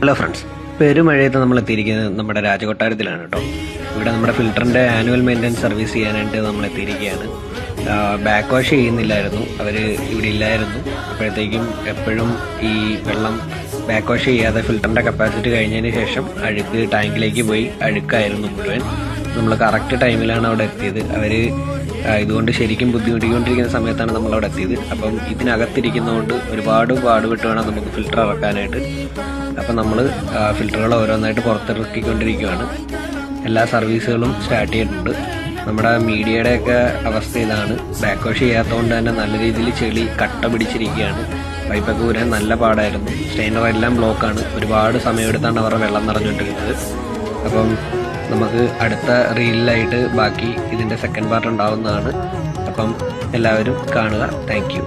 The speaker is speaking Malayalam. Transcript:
ഹലോ ഫ്രണ്ട്സ്, പെരുമഴയത്ത് നമ്മൾ എത്തിയിരിക്കുന്നത് നമ്മുടെ രാജകൊട്ടാരത്തിലാണ് കേട്ടോ. ഇവിടെ നമ്മുടെ ഫിൽറ്ററിൻ്റെ ആനുവൽ മെയിൻ്റനൻസ് സർവീസ് ചെയ്യാനായിട്ട് നമ്മൾ എത്തിയിരിക്കുകയാണ്. ബാക്ക് വാഷ് ചെയ്യുന്നില്ലായിരുന്നു, അവർ ഇവിടെ ഇല്ലായിരുന്നു. അപ്പോഴത്തേക്കും എപ്പോഴും ഈ വെള്ളം ബാക്ക് വാഷ് ചെയ്യാതെ ഫിൽറ്ററിൻ്റെ കപ്പാസിറ്റി കഴിഞ്ഞതിന് ശേഷം അഴുക്ക് ടാങ്കിലേക്ക് പോയി അഴുക്കായിരുന്നു മുഴുവൻ. നമ്മൾ കറക്റ്റ് ടൈമിലാണ് അവിടെ എത്തിയത്. അവർ ഇതുകൊണ്ട് ശരിക്കും ബുദ്ധിമുട്ടിക്കൊണ്ടിരിക്കുന്ന സമയത്താണ് നമ്മളവിടെ എത്തിയത്. അപ്പം ഇതിനകത്തിരിക്കുന്നതുകൊണ്ട് ഒരുപാട് പാടുപെട്ട് വേണം നമുക്ക് ഫിൽറ്റർ ഇറക്കാനായിട്ട്. അപ്പം നമ്മൾ ഫിൽറ്ററുകൾ ഓരോന്നായിട്ട് പുറത്തിറക്കിക്കൊണ്ടിരിക്കുകയാണ്. എല്ലാ സർവീസുകളും സ്റ്റാർട്ട് ചെയ്തിട്ടുണ്ട്. നമ്മുടെ മീഡിയയുടെയൊക്കെ അവസ്ഥ ഇതാണ്. ബാക്ക് വാഷ് ചെയ്യാത്തതുകൊണ്ട് തന്നെ നല്ല രീതിയിൽ ചെളി കട്ട പിടിച്ചിരിക്കുകയാണ്. പൈപ്പൊക്കെ ഊരാൻ നല്ല പാടായിരുന്നു. സ്റ്റെയിനറെല്ലാം ബ്ലോക്കാണ്. ഒരുപാട് സമയമെടുത്താണ് അവരുടെ വെള്ളം നിറഞ്ഞുകൊണ്ടിരിക്കുന്നത്. അപ്പം നമുക്ക് അടുത്ത റീലിലായിട്ട് ബാക്കി ഇതിൻ്റെ സെക്കൻഡ് പാർട്ട് ഉണ്ടാവുന്നതാണ്. അപ്പം എല്ലാവരും കാണുക. Thank you.